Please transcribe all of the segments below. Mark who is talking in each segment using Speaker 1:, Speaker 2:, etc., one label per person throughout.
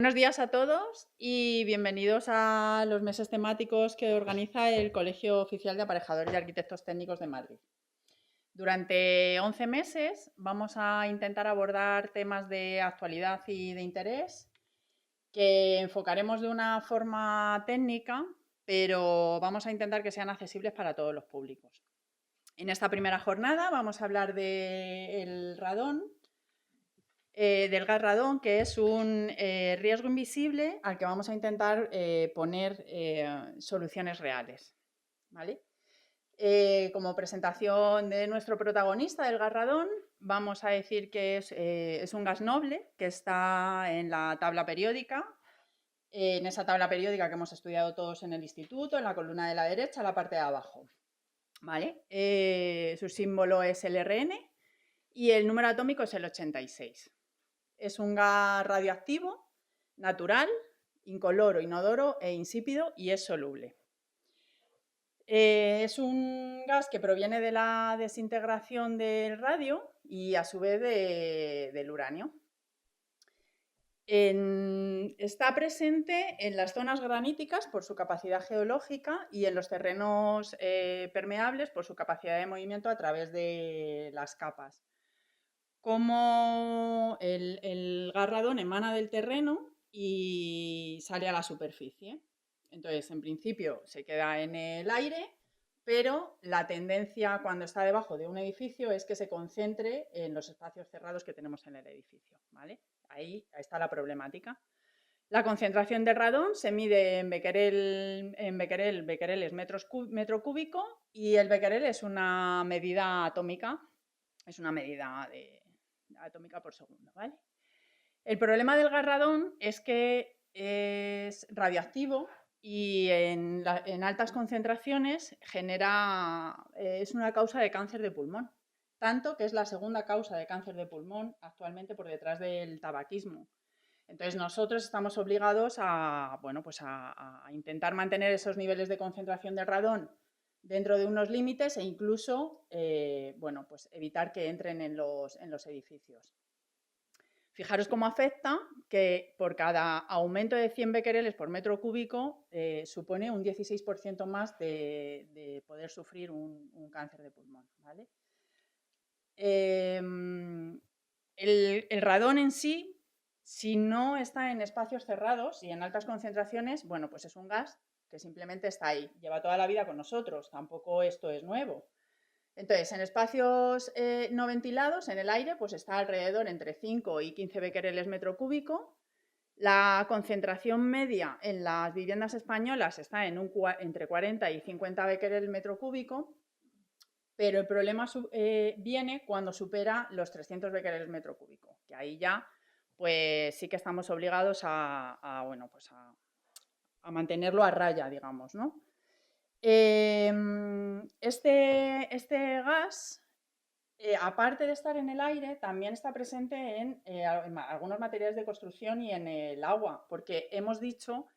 Speaker 1: Buenos días a todos y bienvenidos a los meses temáticos que organiza el Colegio Oficial de Aparejadores y Arquitectos Técnicos de Madrid. Durante 11 meses vamos a intentar abordar temas de actualidad y de interés que enfocaremos de una forma técnica, pero vamos a intentar que sean accesibles para todos los públicos. En esta primera jornada vamos a hablar del radón, del gas radón, que es un riesgo invisible al que vamos a intentar poner soluciones reales. ¿Vale? Como presentación de nuestro protagonista del gas radón, vamos a decir que es un gas noble que está en la tabla periódica, en esa tabla periódica que hemos estudiado todos en el instituto, en la columna de la derecha, la parte de abajo. ¿Vale? Su símbolo es el Rn y el número atómico es el 86. Es un gas radioactivo, natural, incoloro, inodoro e insípido y es soluble. Es un gas que proviene de la desintegración del radio y a su vez del uranio. Está presente en las zonas graníticas por su capacidad geológica y en los terrenos permeables por su capacidad de movimiento a través de las capas. Como el gas radón emana del terreno y sale a la superficie. Entonces, en principio se queda en el aire, pero la tendencia cuando está debajo de un edificio es que se concentre en los espacios cerrados que tenemos en el edificio. ¿Vale? Ahí está la problemática. La concentración de radón se mide en becquerel, becquerel es metro cúbico y el becquerel es una medida atómica, es una medida atómica por segundo, ¿vale? El problema del gas radón es que es radioactivo y en altas concentraciones es una causa de cáncer de pulmón, tanto que es la segunda causa de cáncer de pulmón actualmente por detrás del tabaquismo. Entonces nosotros estamos obligados a intentar mantener esos niveles de concentración de radón dentro de unos límites e incluso evitar que entren en los edificios. Fijaros cómo afecta que por cada aumento de 100 becquereles por metro cúbico supone un 16% más de poder sufrir un cáncer de pulmón. ¿Vale? El radón en sí, si no está en espacios cerrados y en altas concentraciones, bueno, pues es un gas que simplemente está ahí, lleva toda la vida con nosotros, tampoco esto es nuevo. Entonces, en espacios no ventilados, en el aire, pues está alrededor entre 5 y 15 becquereles metro cúbico. La concentración media en las viviendas españolas está entre 40 y 50 becquereles metro cúbico, pero el problema viene cuando supera los 300 becquereles metro cúbico, que ahí ya pues sí que estamos obligados a mantenerlo a raya, digamos, ¿no? Este gas, aparte de estar en el aire, también está presente en algunos materiales de construcción y en el agua, porque hemos dicho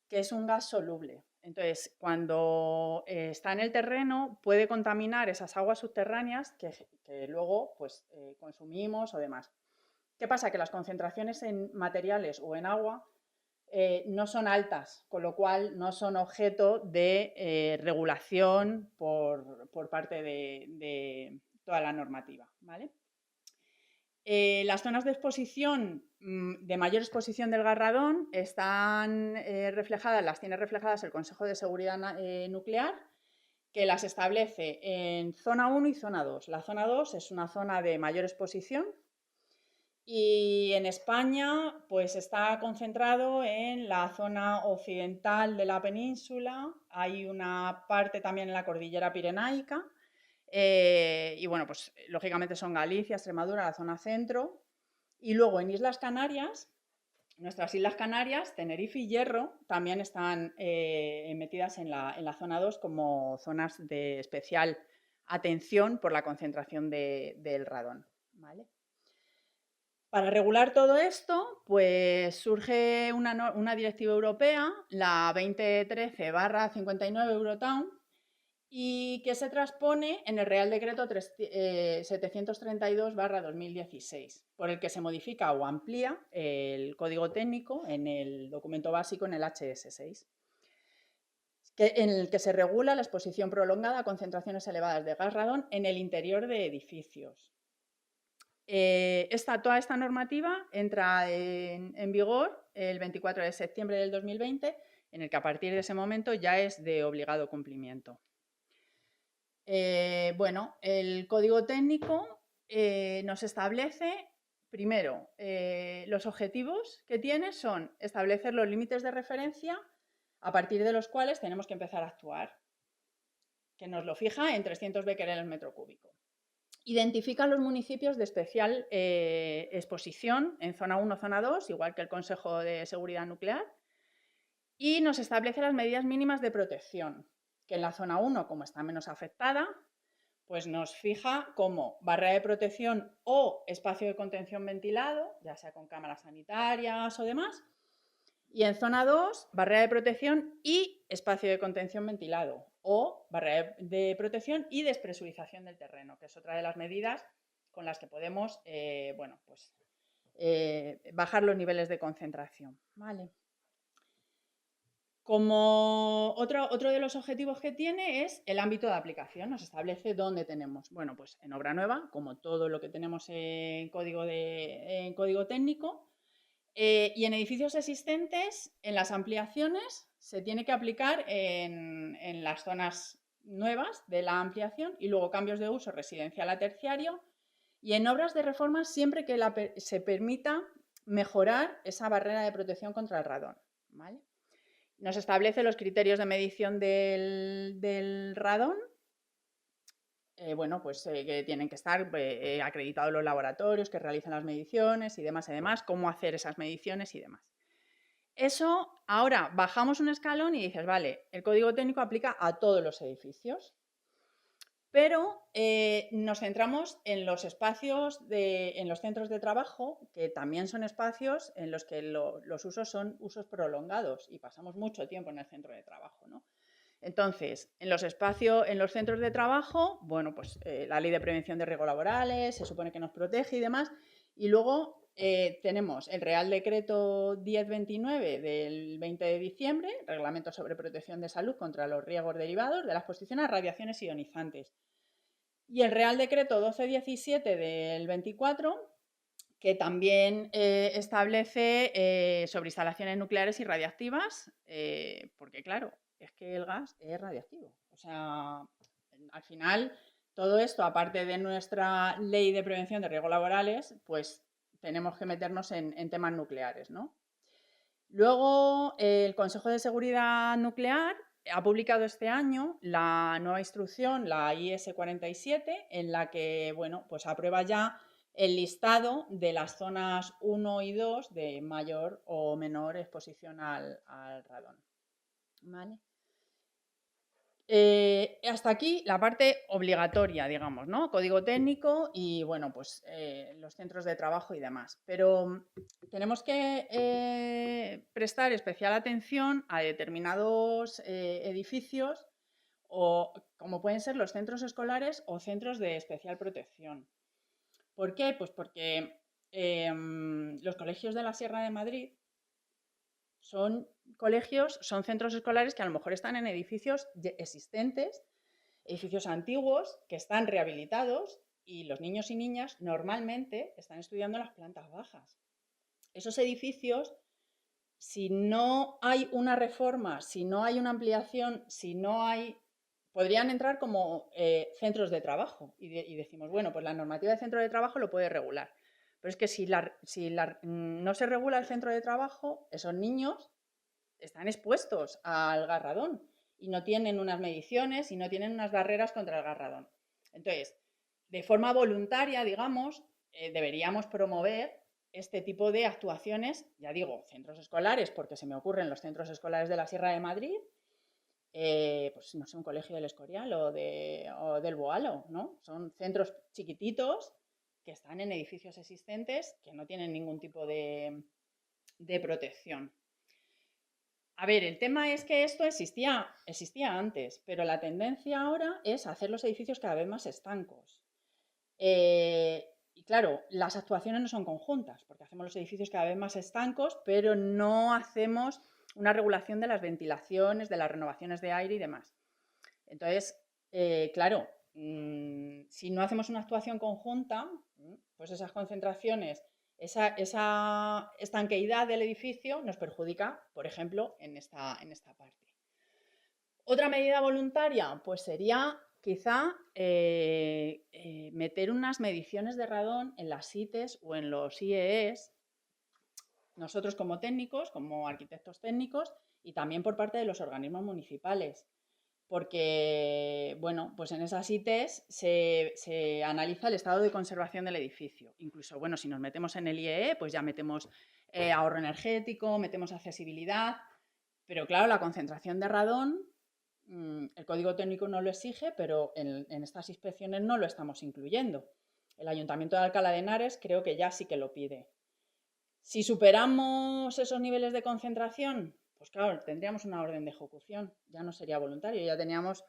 Speaker 1: que es un gas soluble. Entonces, cuando está en el terreno, puede contaminar esas aguas subterráneas que luego pues, consumimos o demás. ¿Qué pasa? Que las concentraciones en materiales o en agua no son altas, con lo cual no son objeto de regulación por parte de toda la normativa. ¿Vale? Las zonas de exposición, de mayor exposición del gas radón, están las tiene reflejadas el Consejo de Seguridad Nuclear, que las establece en zona 1 y zona 2. La zona 2 es una zona de mayor exposición y en España pues está concentrado en la zona occidental de la península, hay una parte también en la cordillera pirenaica y bueno, pues lógicamente son Galicia, Extremadura, la zona centro y luego en Islas Canarias, nuestras Islas Canarias, Tenerife y Hierro también están metidas en la zona 2 como zonas de especial atención por la concentración del radón. ¿Vale? Para regular todo esto, pues surge una directiva europea, la 2013/59 Eurotown, y que se transpone en el Real Decreto 732/2016, por el que se modifica o amplía el código técnico en el documento básico en el HS6, en el que se regula la exposición prolongada a concentraciones elevadas de gas radón en el interior de edificios. Toda esta normativa entra en vigor el 24 de septiembre del 2020, en el que a partir de ese momento ya es de obligado cumplimiento. Bueno, el código técnico nos establece, primero, los objetivos que tiene son establecer los límites de referencia a partir de los cuales tenemos que empezar a actuar, que nos lo fija en 300 becquereles metro cúbico. Identifica los municipios de especial exposición en zona 1, zona 2, igual que el Consejo de Seguridad Nuclear, y nos establece las medidas mínimas de protección, que en la zona 1, como está menos afectada, pues nos fija como barrera de protección o espacio de contención ventilado, ya sea con cámaras sanitarias o demás, y en zona 2, barrera de protección y espacio de contención ventilado, o barrera de protección y despresurización del terreno, que es otra de las medidas con las que podemos bajar los niveles de concentración. Vale. Como otro de los objetivos que tiene es el ámbito de aplicación. Nos establece dónde tenemos. Bueno, pues en obra nueva, como todo lo que tenemos en código técnico, y en edificios existentes, en las ampliaciones, se tiene que aplicar en las zonas nuevas de la ampliación y luego cambios de uso residencial a terciario, y en obras de reforma siempre que se permita mejorar esa barrera de protección contra el radón. ¿Vale? Nos establece los criterios de medición del radón, que tienen que estar acreditados los laboratorios que realizan las mediciones y demás, cómo hacer esas mediciones y demás. Eso, ahora bajamos un escalón y dices, vale, el código técnico aplica a todos los edificios, pero nos centramos en los espacios, en los centros de trabajo, que también son espacios en los que los usos son usos prolongados y pasamos mucho tiempo en el centro de trabajo, ¿no? Entonces, en los centros de trabajo, bueno, pues la Ley de Prevención de Riesgos Laborales se supone que nos protege y demás, y luego tenemos el Real Decreto 1029 del 20 de diciembre, Reglamento sobre Protección de Salud contra los riesgos derivados de la exposición a radiaciones ionizantes, y el Real Decreto 1217 del 24, que también establece sobre instalaciones nucleares y radiactivas, porque claro, es que el gas es radiactivo. O sea, al final, todo esto, aparte de nuestra ley de prevención de riesgos laborales, pues tenemos que meternos en temas nucleares, ¿no? Luego, el Consejo de Seguridad Nuclear ha publicado este año la nueva instrucción, la IS 47, en la que, bueno, pues aprueba ya el listado de las zonas 1 y 2 de mayor o menor exposición al radón. ¿Vale? Hasta aquí la parte obligatoria, digamos, ¿no? Código técnico y, bueno, pues los centros de trabajo y demás. Pero tenemos que prestar especial atención a determinados edificios, o como pueden ser los centros escolares o centros de especial protección. ¿Por qué? Pues porque los colegios de la Sierra de Madrid son centros escolares que a lo mejor están en edificios existentes, edificios antiguos, que están rehabilitados, y los niños y niñas normalmente están estudiando en las plantas bajas. Esos edificios, si no hay una reforma, si no hay una ampliación, podrían entrar como centros de trabajo, y decimos, bueno, pues la normativa de centro de trabajo lo puede regular. Pero es que si no se regula el centro de trabajo, esos niños están expuestos al gas radón y no tienen unas mediciones y no tienen unas barreras contra el gas radón. Entonces, de forma voluntaria, digamos, deberíamos promover este tipo de actuaciones, ya digo, centros escolares, porque se me ocurren los centros escolares de la Sierra de Madrid, pues no sé, un colegio del Escorial o del Boalo, ¿no? Son centros chiquititos que están en edificios existentes que no tienen ningún tipo de protección. A ver, el tema es que esto existía antes, pero la tendencia ahora es hacer los edificios cada vez más estancos. Y claro, las actuaciones no son conjuntas, porque hacemos los edificios cada vez más estancos, pero no hacemos una regulación de las ventilaciones, de las renovaciones de aire y demás. Entonces, claro, si no hacemos una actuación conjunta, pues esas concentraciones, esa estanqueidad del edificio nos perjudica, por ejemplo, en esta parte. Otra medida voluntaria, pues sería quizá meter unas mediciones de radón en las ITES o en los IEEs, nosotros como técnicos, como arquitectos técnicos, y también por parte de los organismos municipales. Porque, bueno, pues en esas ITEs se analiza el estado de conservación del edificio. Incluso, bueno, si nos metemos en el IEE, pues ya metemos ahorro energético, metemos accesibilidad, pero claro, la concentración de radón, el código técnico no lo exige, pero en estas inspecciones no lo estamos incluyendo. El Ayuntamiento de Alcalá de Henares creo que ya sí que lo pide. Si superamos esos niveles de concentración, pues claro, tendríamos una orden de ejecución, ya no sería voluntario, ya teníamos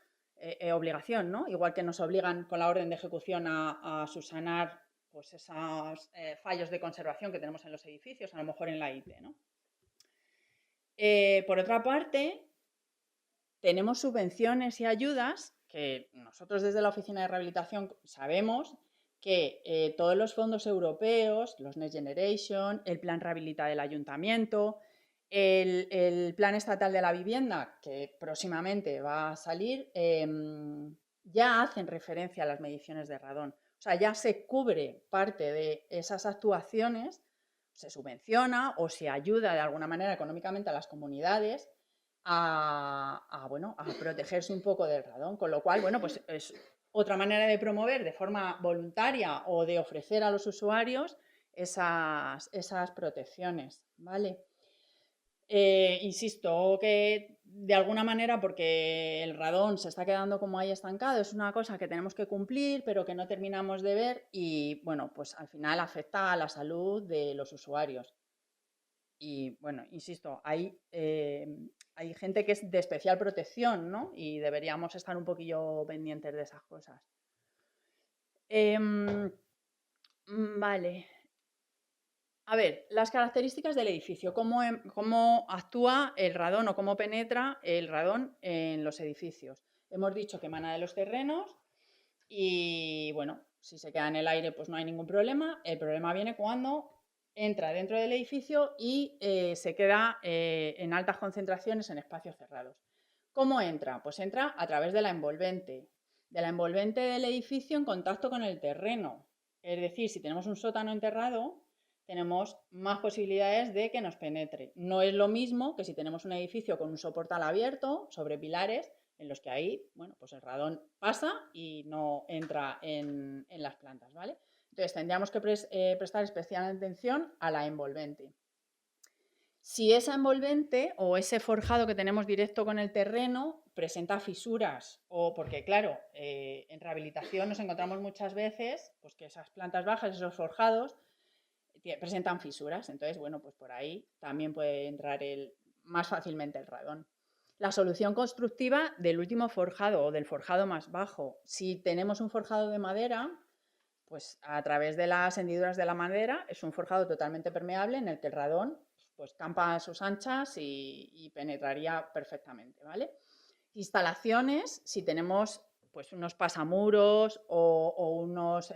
Speaker 1: obligación, ¿no? Igual que nos obligan con la orden de ejecución a subsanar pues esos fallos de conservación que tenemos en los edificios, a lo mejor en la ITE, ¿no? Por otra parte, tenemos subvenciones y ayudas que nosotros desde la Oficina de Rehabilitación sabemos que todos los fondos europeos, los Next Generation, el Plan Rehabilita del Ayuntamiento, el Plan Estatal de la Vivienda, que próximamente va a salir, ya hacen referencia a las mediciones de radón. O sea, ya se cubre parte de esas actuaciones, se subvenciona o se ayuda de alguna manera económicamente a las comunidades bueno, a protegerse un poco del radón, con lo cual, bueno, pues es otra manera de promover de forma voluntaria o de ofrecer a los usuarios esas protecciones, ¿vale? Insisto que de alguna manera, porque el radón se está quedando como ahí estancado, es una cosa que tenemos que cumplir, pero que no terminamos de ver y, bueno, pues al final afecta a la salud de los usuarios. Y, bueno, insisto, hay gente que es de especial protección, ¿no? Y deberíamos estar un poquillo pendientes de esas cosas. Vale. A ver, las características del edificio, cómo actúa el radón o cómo penetra el radón en los edificios. Hemos dicho que emana de los terrenos y, bueno, si se queda en el aire pues no hay ningún problema. El problema viene cuando entra dentro del edificio y se queda en altas concentraciones en espacios cerrados. ¿Cómo entra? Pues entra a través de la envolvente del edificio en contacto con el terreno. Es decir, si tenemos un sótano enterrado, tenemos más posibilidades de que nos penetre. No es lo mismo que si tenemos un edificio con un soportal abierto sobre pilares, en los que ahí, bueno, pues el radón pasa y no entra en las plantas, ¿vale? Entonces tendríamos que prestar especial atención a la envolvente. Si esa envolvente o ese forjado que tenemos directo con el terreno presenta fisuras o porque, claro, en rehabilitación nos encontramos muchas veces pues que esas plantas bajas, esos forjados, presentan fisuras. Entonces, bueno, pues por ahí también puede entrar más fácilmente el radón. La solución constructiva del último forjado o del forjado más bajo. Si tenemos un forjado de madera, pues a través de las hendiduras de la madera es un forjado totalmente permeable en el que el radón pues campa a sus anchas y penetraría perfectamente, ¿vale? Instalaciones, si tenemos pues unos pasamuros o unos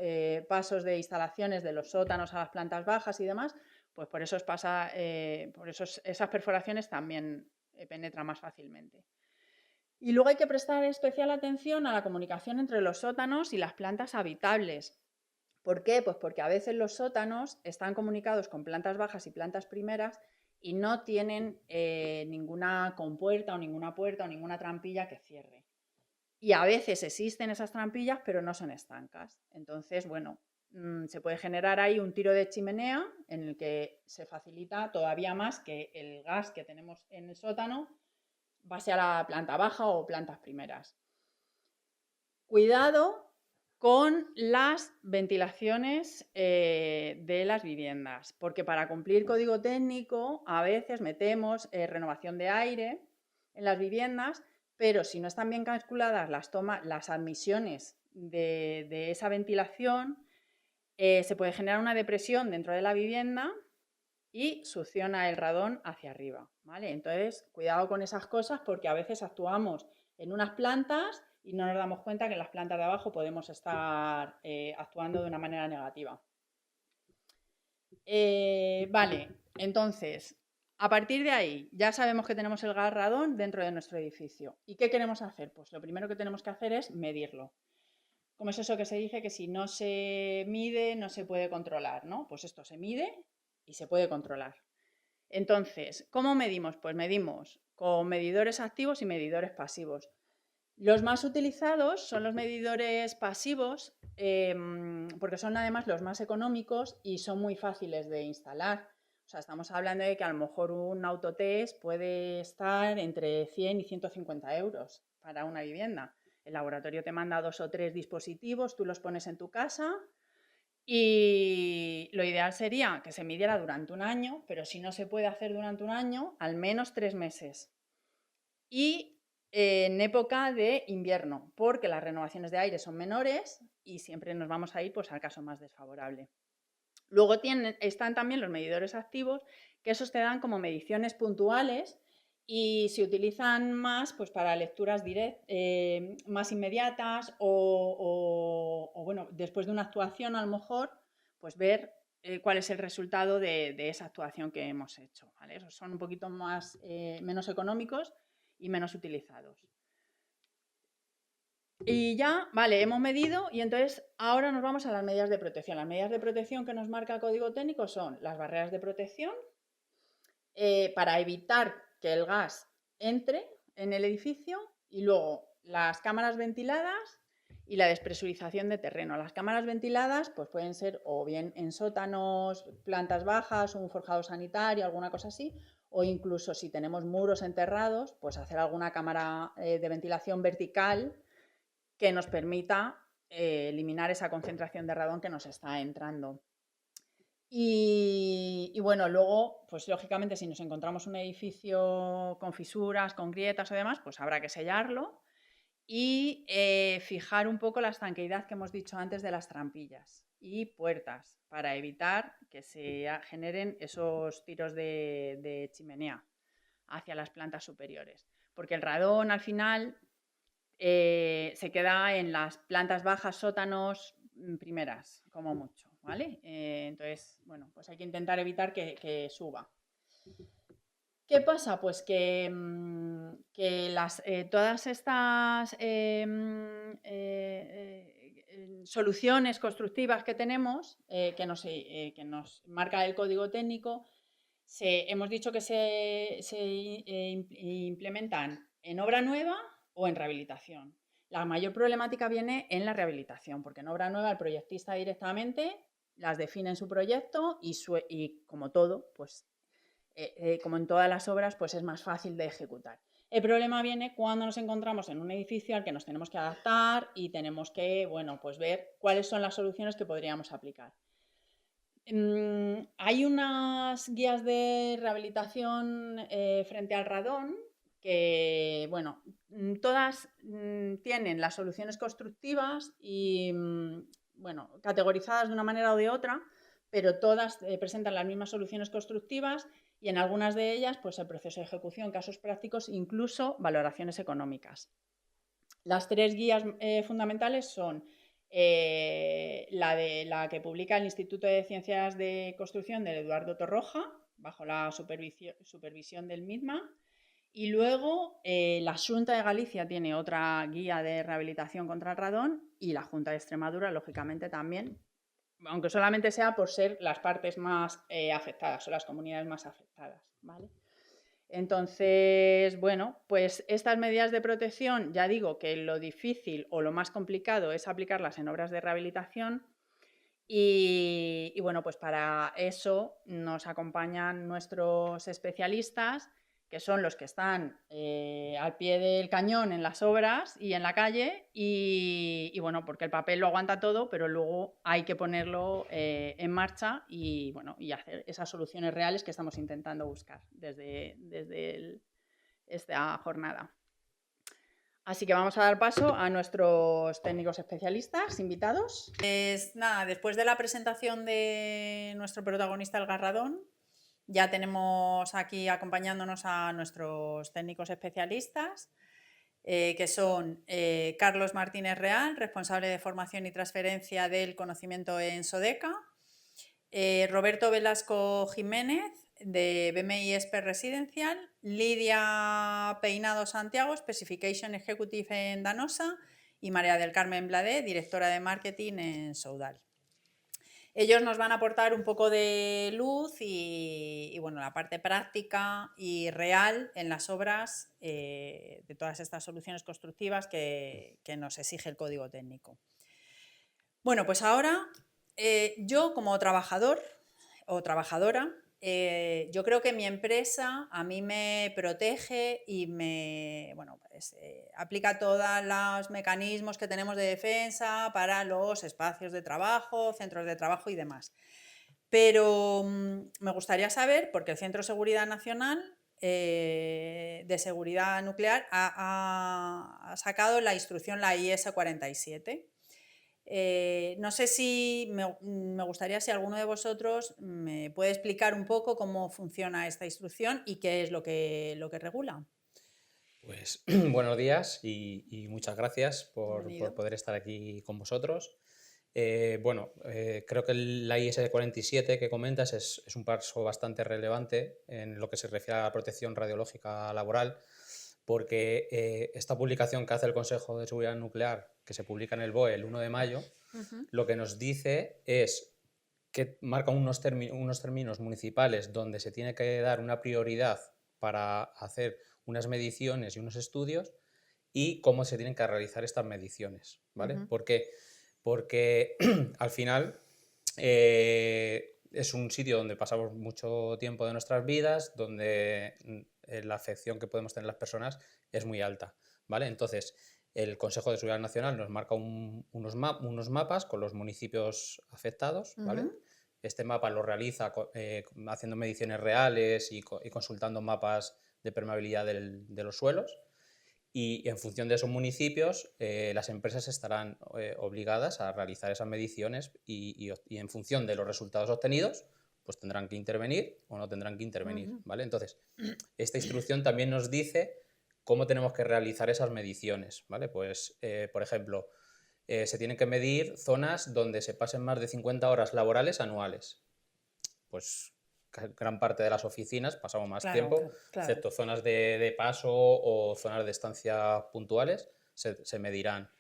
Speaker 1: pasos de instalaciones de los sótanos a las plantas bajas y demás, pues por eso esas perforaciones también penetran más fácilmente. Y luego hay que prestar especial atención a la comunicación entre los sótanos y las plantas habitables. ¿Por qué? Pues porque a veces los sótanos están comunicados con plantas bajas y plantas primeras y no tienen ninguna compuerta o ninguna puerta o ninguna trampilla que cierre. Y a veces existen esas trampillas, pero no son estancas. Entonces, bueno, se puede generar ahí un tiro de chimenea en el que se facilita todavía más que el gas que tenemos en el sótano pase a la planta baja o plantas primeras. Cuidado con las ventilaciones de las viviendas, porque para cumplir código técnico a veces metemos renovación de aire en las viviendas, pero si no están bien calculadas las admisiones de esa ventilación, se puede generar una depresión dentro de la vivienda y succiona el radón hacia arriba, ¿vale? Entonces, cuidado con esas cosas porque a veces actuamos en unas plantas y no nos damos cuenta que en las plantas de abajo podemos estar actuando de una manera negativa. Vale, entonces, a partir de ahí ya sabemos que tenemos el gas radón dentro de nuestro edificio. ¿Y qué queremos hacer? Pues lo primero que tenemos que hacer es medirlo. ¿Cómo es eso que se dice que si no se mide no se puede controlar, ¿no? Pues esto se mide y se puede controlar. Entonces, ¿cómo medimos? Pues medimos con medidores activos y medidores pasivos. Los más utilizados son los medidores pasivos porque son además los más económicos y son muy fáciles de instalar. O sea, estamos hablando de que a lo mejor un autotest puede estar entre 100 y 150 euros para una vivienda. El laboratorio te manda 2 o 3 dispositivos, tú los pones en tu casa y lo ideal sería que se midiera durante un año, pero si no se puede hacer durante un año, al menos 3 meses. Y en época de invierno, porque las renovaciones de aire son menores y siempre nos vamos a ir pues, al caso más desfavorable. Luego están también los medidores activos, que esos te dan como mediciones puntuales y se utilizan más pues, para lecturas más inmediatas o, bueno, después de una actuación a lo mejor, pues ver cuál es el resultado de esa actuación que hemos hecho, ¿vale? Esos son un poquito menos económicos y menos utilizados. Y ya, vale, hemos medido y entonces ahora nos vamos a las medidas de protección. Las medidas de protección que nos marca el código técnico son las barreras de protección para evitar que el gas entre en el edificio y luego las cámaras ventiladas y la despresurización de terreno. Las cámaras ventiladas pues pueden ser o bien en sótanos, plantas bajas, un forjado sanitario, alguna cosa así, o incluso si tenemos muros enterrados, pues hacer alguna cámara de ventilación vertical que nos permita eliminar esa concentración de radón que nos está entrando. Y bueno, luego, pues lógicamente si nos encontramos un edificio con fisuras, con grietas o demás, pues habrá que sellarlo y fijar un poco la estanqueidad que hemos dicho antes de las trampillas y puertas para evitar que se generen esos tiros de chimenea hacia las plantas superiores. Porque el radón al final se queda en las plantas bajas, sótanos, primeras, como mucho, ¿vale? Entonces, bueno, pues hay que intentar evitar que suba. ¿Qué pasa? Pues que todas estas soluciones constructivas que tenemos, que nos marca el código técnico, hemos dicho que se implementan en obra nueva o en rehabilitación. La mayor problemática viene en la rehabilitación, porque en obra nueva el proyectista directamente las define en su proyecto y como todo, pues como en todas las obras, pues es más fácil de ejecutar. El problema viene cuando nos encontramos en un edificio al que nos tenemos que adaptar y tenemos que, bueno, pues ver cuáles son las soluciones que podríamos aplicar. Hay unas guías de rehabilitación frente al radón que, bueno, todas tienen las soluciones constructivas y, bueno, categorizadas de una manera o de otra, pero todas presentan las mismas soluciones constructivas y en algunas de ellas, pues el proceso de ejecución, casos prácticos, incluso valoraciones económicas. Las 3 guías fundamentales son la que publica el Instituto de Ciencias de Construcción de Eduardo Torroja, bajo la supervisión del MIDMA, y luego la Xunta de Galicia tiene otra guía de rehabilitación contra el radón y la Junta de Extremadura, lógicamente, también, aunque solamente sea por ser las partes más afectadas o las comunidades más afectadas, ¿vale? Entonces, bueno, pues estas medidas de protección, ya digo que lo difícil o lo más complicado es aplicarlas en obras de rehabilitación y bueno, pues para eso nos acompañan nuestros especialistas que son los que están al pie del cañón en las obras y en la calle, y bueno, porque el papel lo aguanta todo, pero luego hay que ponerlo en marcha y, bueno, y hacer esas soluciones reales que estamos intentando buscar desde esta jornada. Así que vamos a dar paso a nuestros técnicos especialistas invitados. Pues nada, después de la presentación de nuestro protagonista, el Garradón, ya tenemos aquí acompañándonos a nuestros técnicos especialistas, que son Carlos Martínez Real, responsable de formación y transferencia del conocimiento en Sodeca, Roberto Velasco Jiménez, de BMI Expert Residencial, Lidia Peinado Santiago, Specification Executive en Danosa, y María del Carmen Bladé, directora de marketing en Soudal. Ellos nos van a aportar un poco de luz y bueno, la parte práctica y real en las obras de todas estas soluciones constructivas que nos exige el código técnico. Bueno, pues ahora yo como trabajador o trabajadora, yo creo que mi empresa a mí me protege y me, bueno, pues, aplica todos los mecanismos que tenemos de defensa para los espacios de trabajo, centros de trabajo y demás. Pero me gustaría saber, porque el Centro de Seguridad Nacional de Seguridad Nuclear ha sacado la instrucción, la IS 47. No sé si me gustaría si alguno de vosotros me puede explicar un poco cómo funciona esta instrucción y qué es lo que regula.
Speaker 2: Pues buenos días y muchas gracias por poder estar aquí con vosotros. Creo que la IS 47 que comentas es un paso bastante relevante en lo que se refiere a la protección radiológica laboral, porque esta publicación que hace el Consejo de Seguridad Nuclear, que se publica en el BOE el 1 de mayo, lo que nos dice es que marca unos términos municipales donde se tiene que dar una prioridad para hacer unas mediciones y unos estudios y cómo se tienen que realizar estas mediciones, ¿vale? ¿Por qué? Porque al final es un sitio donde pasamos mucho tiempo de nuestras vidas, donde la afección que podemos tener las personas es muy alta, ¿vale? Entonces, el Consejo de Seguridad Nacional nos marca unos mapas con los municipios afectados, ¿vale? Este mapa lo realiza haciendo mediciones reales y consultando mapas de permeabilidad de los suelos, y en función de esos municipios las empresas estarán obligadas a realizar esas mediciones y en función de los resultados obtenidos pues tendrán que intervenir o no tendrán que intervenir, ¿vale? Entonces, esta instrucción también nos dice cómo tenemos que realizar esas mediciones, ¿vale? Pues, por ejemplo, se tienen que medir zonas donde se pasen más de 50 horas laborales anuales. Pues gran parte de las oficinas pasamos más tiempo, excepto zonas de paso o zonas de estancia puntuales, se medirán.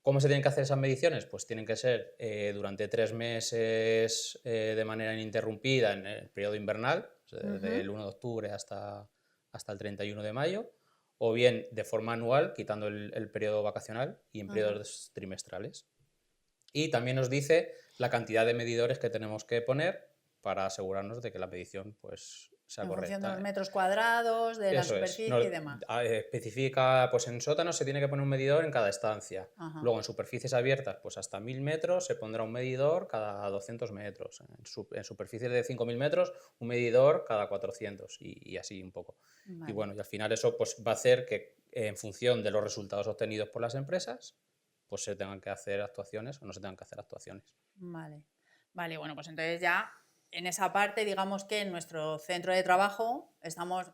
Speaker 2: ¿Cómo se tienen que hacer esas mediciones? Pues tienen que ser durante 3 meses de manera ininterrumpida en el periodo invernal, desde el 1 de octubre hasta el 31 de mayo, o bien de forma anual, quitando el periodo vacacional y en periodos trimestrales. Y también nos dice la cantidad de medidores que tenemos que poner para asegurarnos de que la medición pues, sea correcta.
Speaker 1: En función de los metros cuadrados, de la superficie y demás.
Speaker 2: Especifica, pues en sótanos se tiene que poner un medidor en cada estancia. Luego en superficies abiertas, pues hasta 1000 metros se pondrá un medidor cada 200 metros. En superficies de 5000 metros, un medidor cada 400 y así un poco. Vale. Y bueno, y al final eso pues, va a hacer que en función de los resultados obtenidos por las empresas, pues se tengan que hacer actuaciones o no se tengan que hacer actuaciones.
Speaker 1: Vale, bueno, pues entonces ya en esa parte, digamos que en nuestro centro de trabajo estamos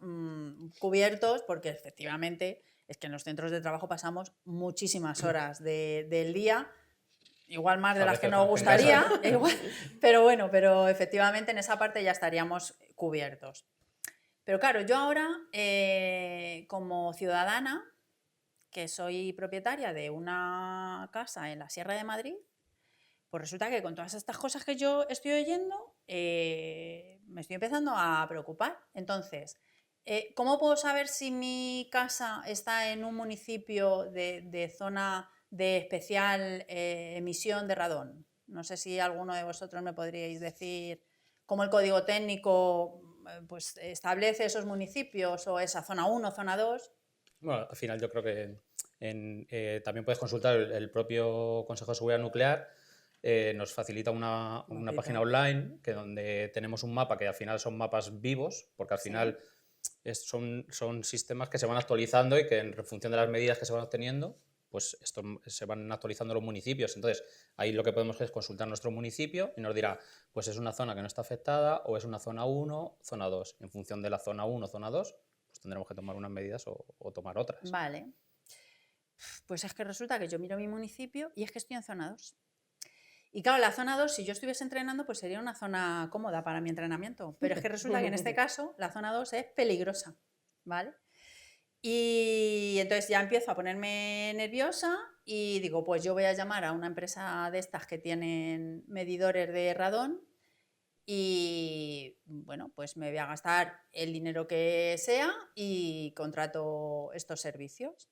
Speaker 1: cubiertos porque efectivamente es que en los centros de trabajo pasamos muchísimas horas del día, igual más de las que nos gustaría, pero bueno, pero efectivamente en esa parte ya estaríamos cubiertos. Pero claro, yo ahora como ciudadana, que soy propietaria de una casa en la Sierra de Madrid, pues resulta que con todas estas cosas que yo estoy oyendo, me estoy empezando a preocupar. Entonces, ¿cómo puedo saber si mi casa está en un municipio de zona de especial emisión de radón? No sé si alguno de vosotros me podríais decir cómo el código técnico pues establece esos municipios o esa zona 1, zona 2.
Speaker 2: Bueno, al final yo creo que también puedes consultar el propio Consejo de Seguridad Nuclear. Nos facilita una página online donde tenemos un mapa que al final son mapas vivos, porque al final son sistemas que se van actualizando y que en función de las medidas que se van obteniendo, pues se van actualizando los municipios. Entonces, ahí lo que podemos hacer es consultar nuestro municipio y nos dirá, pues es una zona que no está afectada o es una zona 1, zona 2. En función de la zona 1, zona 2, pues tendremos que tomar unas medidas o tomar otras.
Speaker 1: Vale. Pues es que resulta que yo miro mi municipio y es que estoy en zona 2. Y claro, la zona 2, si yo estuviese entrenando, pues sería una zona cómoda para mi entrenamiento. Pero es que resulta que en este caso la zona 2 es peligrosa, ¿vale? Y entonces ya empiezo a ponerme nerviosa y digo, pues yo voy a llamar a una empresa de estas que tienen medidores de radón y bueno, pues me voy a gastar el dinero que sea y contrato estos servicios.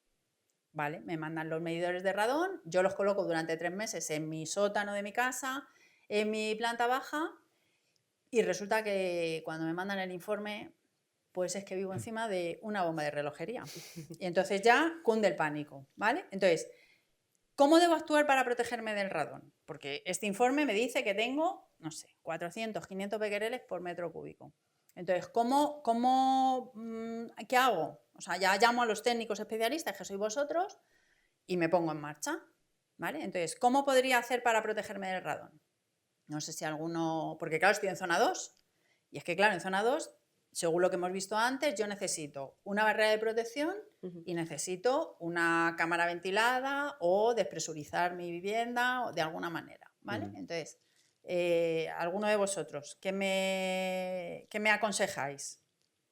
Speaker 1: Vale, me mandan los medidores de radón, yo los coloco durante 3 meses en mi sótano de mi casa, en mi planta baja, y resulta que cuando me mandan el informe, pues es que vivo encima de una bomba de relojería. Y entonces ya cunde el pánico, ¿vale? Entonces, ¿cómo debo actuar para protegerme del radón? Porque este informe me dice que tengo, no sé, 400, 500 becquereles por metro cúbico. Entonces, ¿qué hago? O sea, ya llamo a los técnicos especialistas, que sois vosotros, y me pongo en marcha, ¿vale? Entonces, ¿cómo podría hacer para protegerme del radón? No sé si alguno... Porque claro, estoy en zona 2. Y es que claro, en zona 2, según lo que hemos visto antes, yo necesito una barrera de protección y necesito una cámara ventilada o despresurizar mi vivienda de alguna manera, ¿vale? Entonces, alguno de vosotros, ¿qué me aconsejáis?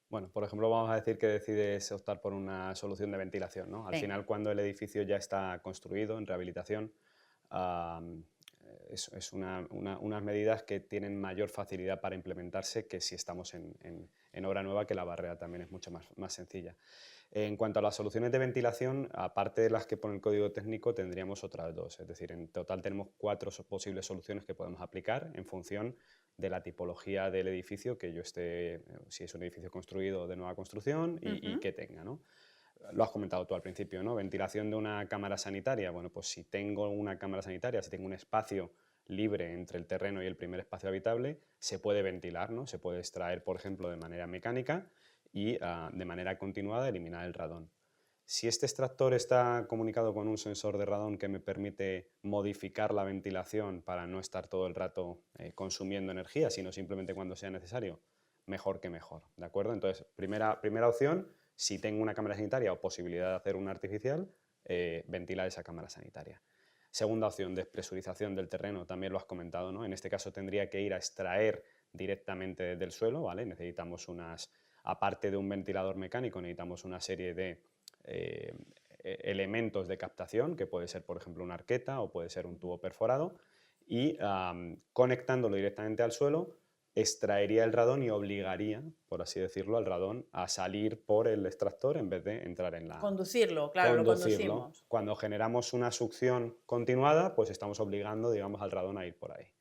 Speaker 3: Bueno, por ejemplo, vamos a decir que decides optar por una solución de ventilación, ¿no? Al
Speaker 1: Venga.
Speaker 3: final, cuando el edificio ya está construido en rehabilitación, es unas medidas que tienen mayor facilidad para implementarse que si estamos en obra nueva, que la barrera también es mucho más sencilla. En cuanto a las soluciones de ventilación, aparte de las que pone el código técnico, tendríamos otras dos. Es decir, en total tenemos 4 posibles soluciones que podemos aplicar en función de la tipología del edificio que yo esté, si es un edificio construido de nueva construcción y que tenga, ¿no? Lo has comentado tú al principio, ¿no? Ventilación de una cámara sanitaria. Bueno, pues si tengo una cámara sanitaria, si tengo un espacio libre entre el terreno y el primer espacio habitable, se puede ventilar, ¿no? Se puede extraer, por ejemplo, de manera mecánica y de manera continuada eliminar el radón. Si este extractor está comunicado con un sensor de radón que me permite modificar la ventilación para no estar todo el rato consumiendo energía, sino simplemente cuando sea necesario, mejor que mejor, ¿de acuerdo? Entonces, primera opción, si tengo una cámara sanitaria o posibilidad de hacer una artificial, ventilar esa cámara sanitaria. Segunda opción, despresurización del terreno, también lo has comentado, ¿no? En este caso tendría que ir a extraer directamente del suelo, ¿vale? Necesitamos aparte de un ventilador mecánico, necesitamos una serie de elementos de captación, que puede ser, por ejemplo, una arqueta o puede ser un tubo perforado, y conectándolo directamente al suelo, extraería el radón y obligaría, por así decirlo, al radón a salir por el extractor en vez de entrar en la...
Speaker 1: Conducirlo, claro, lo conducimos.
Speaker 3: Cuando generamos una succión continuada, pues estamos obligando, digamos, al radón a ir por ahí.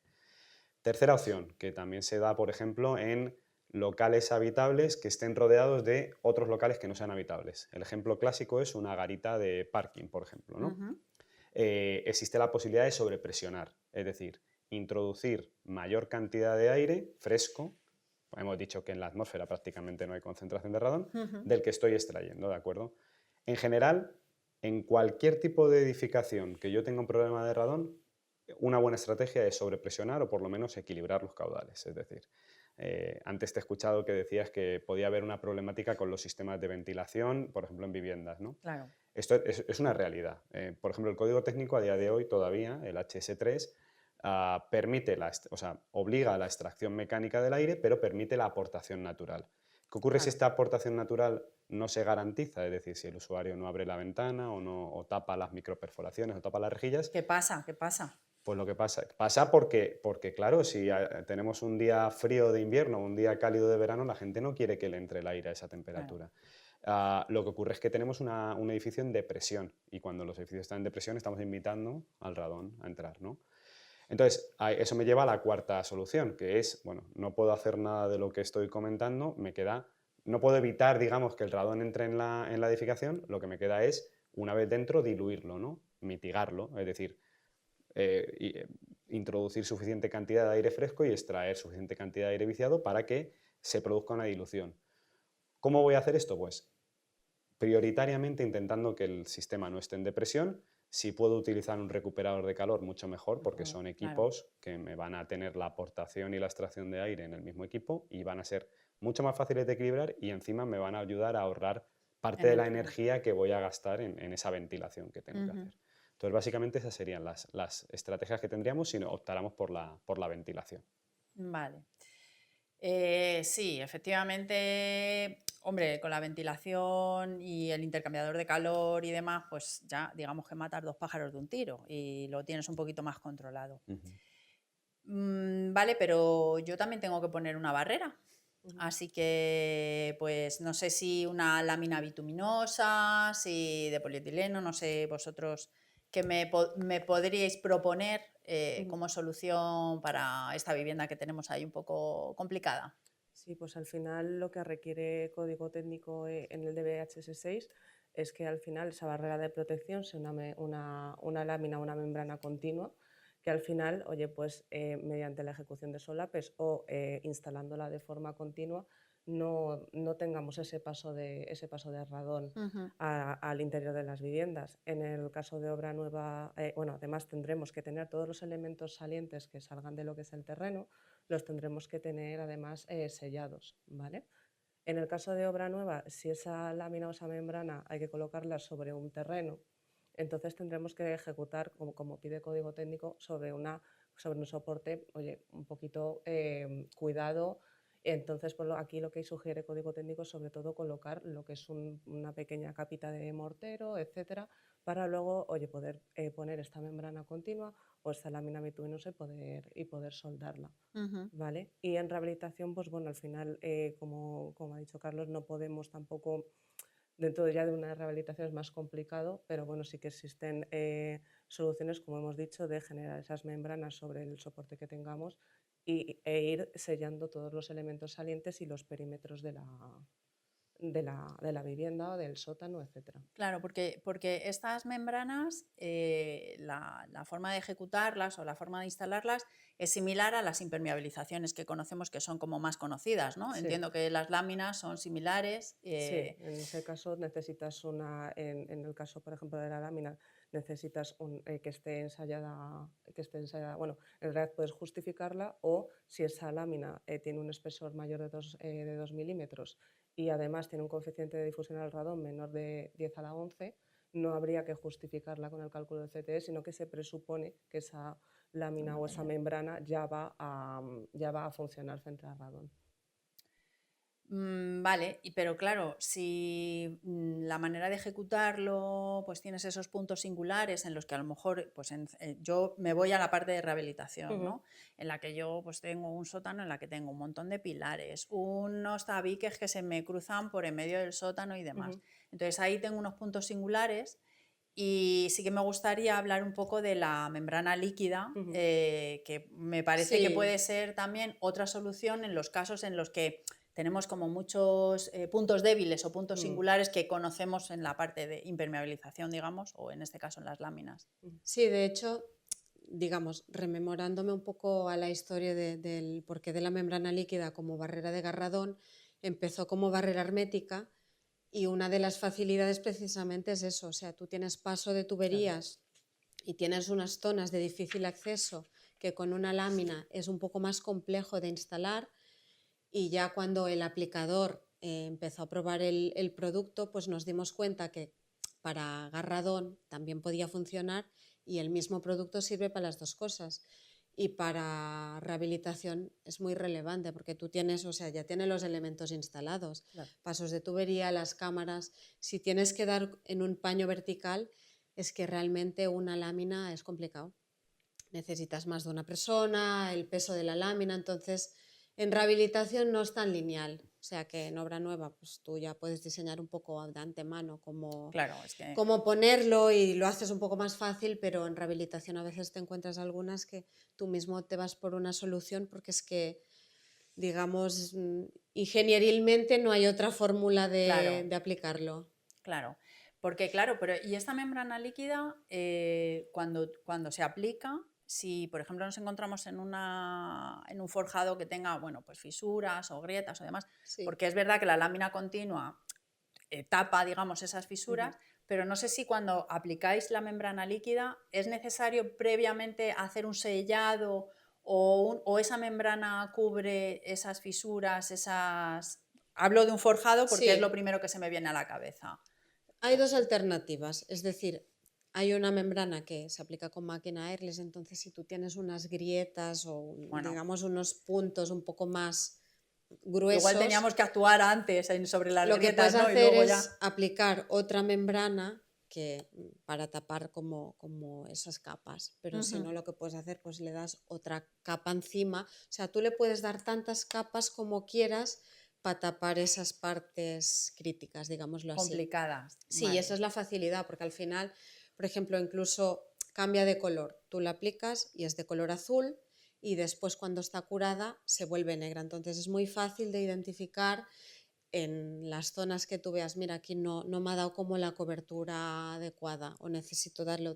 Speaker 3: Tercera opción, que también se da, por ejemplo, en locales habitables que estén rodeados de otros locales que no sean habitables. El ejemplo clásico es una garita de parking, por ejemplo, ¿no? Existe la posibilidad de sobrepresionar, es decir, introducir mayor cantidad de aire fresco, hemos dicho que en la atmósfera prácticamente no hay concentración de radón, del que estoy extrayendo, ¿de acuerdo? En general, en cualquier tipo de edificación que yo tenga un problema de radón, una buena estrategia es sobrepresionar o por lo menos equilibrar los caudales, es decir, antes te he escuchado que decías que podía haber una problemática con los sistemas de ventilación, por ejemplo, en viviendas, ¿no?
Speaker 1: Claro.
Speaker 3: Esto es una realidad. Por ejemplo, el código técnico a día de hoy todavía, el HS3, obliga a la extracción mecánica del aire, pero permite la aportación natural. ¿Qué ocurre si esta aportación natural no se garantiza? Es decir, si el usuario no abre la ventana o tapa las microperforaciones o tapa las rejillas.
Speaker 1: ¿Qué pasa? ¿Qué pasa?
Speaker 3: Pues lo que pasa porque claro, si tenemos un día frío de invierno, un día cálido de verano, la gente no quiere que le entre el aire a esa temperatura. Claro. Lo que ocurre es que tenemos un edificio en depresión y cuando los edificios están en depresión estamos invitando al radón a entrar, ¿no? Entonces, eso me lleva a la cuarta solución, que es, bueno, no puedo hacer nada de lo que estoy comentando, no puedo evitar, digamos, que el radón entre en la edificación, lo que me queda es, una vez dentro, diluirlo, ¿no? Mitigarlo, es decir, introducir suficiente cantidad de aire fresco y extraer suficiente cantidad de aire viciado para que se produzca una dilución. ¿Cómo voy a hacer esto? Pues prioritariamente intentando que el sistema no esté en depresión. Si puedo utilizar un recuperador de calor, mucho mejor, porque son equipos que me van a tener la aportación y la extracción de aire en el mismo equipo y van a ser mucho más fáciles de equilibrar y encima me van a ayudar a ahorrar parte de la energía que voy a gastar en esa ventilación que tengo que hacer. Entonces, básicamente esas serían las estrategias que tendríamos si optáramos por la ventilación.
Speaker 1: Vale. Sí, efectivamente, hombre, con la ventilación y el intercambiador de calor y demás, pues ya digamos que matas 2 pájaros de un tiro y lo tienes un poquito más controlado. Vale, pero yo también tengo que poner una barrera. Así que, pues no sé si una lámina bituminosa, si de polietileno, no sé vosotros qué me podríais proponer como solución para esta vivienda que tenemos ahí un poco complicada.
Speaker 4: Sí, pues al final lo que requiere código técnico en el DBHS6 es que al final esa barrera de protección sea una lámina, una membrana continua, que al final, oye, pues mediante la ejecución de solapes o instalándola de forma continua, no tengamos ese paso de radón al interior de las viviendas. En el caso de obra nueva, bueno, además tendremos que tener todos los elementos salientes que salgan de lo que es el terreno, los tendremos que tener además sellados, ¿vale? En el caso de obra nueva, si esa lámina o esa membrana hay que colocarla sobre un terreno, entonces tendremos que ejecutar, como pide código técnico, sobre un soporte, oye, un poquito cuidado. Entonces, pues aquí lo que sugiere código técnico es sobre todo colocar lo que es una pequeña capita de mortero, etcétera, para luego, oye, poder poner esta membrana continua o esta lámina bituminosa y poder soldarla. ¿Vale? Y en rehabilitación, pues bueno, al final, como ha dicho Carlos, no podemos tampoco, dentro ya de una rehabilitación es más complicado, pero bueno, sí que existen soluciones, como hemos dicho, de generar esas membranas sobre el soporte que tengamos e ir sellando todos los elementos salientes y los perímetros de la vivienda o del sótano, etcétera.
Speaker 1: Claro, porque estas membranas, la forma de ejecutarlas o la forma de instalarlas es similar a las impermeabilizaciones que conocemos, que son como más conocidas, ¿no?
Speaker 4: Sí.
Speaker 1: Entiendo que las láminas son similares.
Speaker 4: Sí, en ese caso necesitas en el caso, por ejemplo, de la lámina, necesitas que esté ensayada, bueno, en realidad puedes justificarla, o si esa lámina tiene un espesor mayor de 2 milímetros y además tiene un coeficiente de difusión al radón menor de 10 a la 11, no habría que justificarla con el cálculo del CTE, sino que se presupone que esa lámina o esa membrana ya va a funcionar frente al radón.
Speaker 1: Vale, pero claro, si la manera de ejecutarlo, pues tienes esos puntos singulares en los que a lo mejor, pues yo me voy a la parte de rehabilitación, ¿no? En la que yo pues tengo un sótano en la que tengo un montón de pilares, unos tabiques que se me cruzan por en medio del sótano y demás. Entonces ahí tengo unos puntos singulares. Y sí que me gustaría hablar un poco de la membrana líquida, que me parece que puede ser también otra solución en los casos en los que tenemos como muchos puntos débiles o puntos singulares que conocemos en la parte de impermeabilización, digamos, o en este caso en las láminas.
Speaker 5: Sí, de hecho, digamos, rememorándome un poco a la historia del porqué de la membrana líquida como barrera de garradón, empezó como barrera hermética. Y una de las facilidades precisamente es eso, o sea, tú tienes paso de tuberías y tienes unas zonas de difícil acceso que con una lámina es un poco más complejo de instalar, y ya cuando el aplicador empezó a probar el producto, pues nos dimos cuenta que para garradón también podía funcionar y el mismo producto sirve para las dos cosas. Y para rehabilitación es muy relevante porque tú tienes, o sea, ya tienes los elementos instalados, claro, pasos de tubería, las cámaras. Si tienes que dar en un paño vertical, es que realmente una lámina es complicado. Necesitas más de una persona, el peso de la lámina, entonces en rehabilitación no es tan lineal. sea que en obra nueva pues tú ya puedes diseñar un poco de antemano
Speaker 1: Claro, es que
Speaker 5: cómo ponerlo y lo haces un poco más fácil, pero en rehabilitación a veces te encuentras algunas que tú mismo te vas por una solución porque es que, digamos, ingenierilmente no hay otra fórmula
Speaker 1: claro,
Speaker 5: de aplicarlo.
Speaker 1: claro. Porque claro, pero y esta membrana líquida, cuando se aplica, si por ejemplo nos encontramos en un forjado que tenga, bueno, pues fisuras o grietas o demás,
Speaker 5: Sí.
Speaker 1: porque es verdad que la lámina continua tapa, digamos, esas fisuras, pero no sé si cuando aplicáis la membrana líquida es necesario previamente hacer un sellado o esa membrana cubre esas fisuras, esas... Hablo de un forjado porque es lo
Speaker 5: Sí,
Speaker 1: primero que se me viene a la cabeza.
Speaker 5: hay dos alternativas, es decir, hay una membrana que se aplica con máquina airless, entonces si tú tienes unas grietas o
Speaker 1: Bueno,
Speaker 5: digamos unos puntos un poco más
Speaker 1: igual
Speaker 5: gruesos,
Speaker 1: teníamos que actuar antes sobre las
Speaker 5: lo que puedes
Speaker 1: grietas, ¿no? Y
Speaker 5: hacer
Speaker 1: luego ya...
Speaker 5: es aplicar otra membrana que, para tapar como esas capas, pero si
Speaker 1: Ujú,
Speaker 5: no lo que puedes hacer pues le das otra capa encima, o sea, tú le puedes dar tantas capas como quieras para tapar esas partes críticas, digámoslo así.
Speaker 1: complicadas.
Speaker 5: Sí, esa
Speaker 1: Vale.
Speaker 5: es la facilidad, porque al final, por ejemplo, incluso cambia de color. Tú la aplicas y es de color azul y después cuando está curada se vuelve negra. Entonces es muy fácil de identificar en las zonas que tú veas, mira, aquí no me ha dado como la cobertura adecuada o necesito darle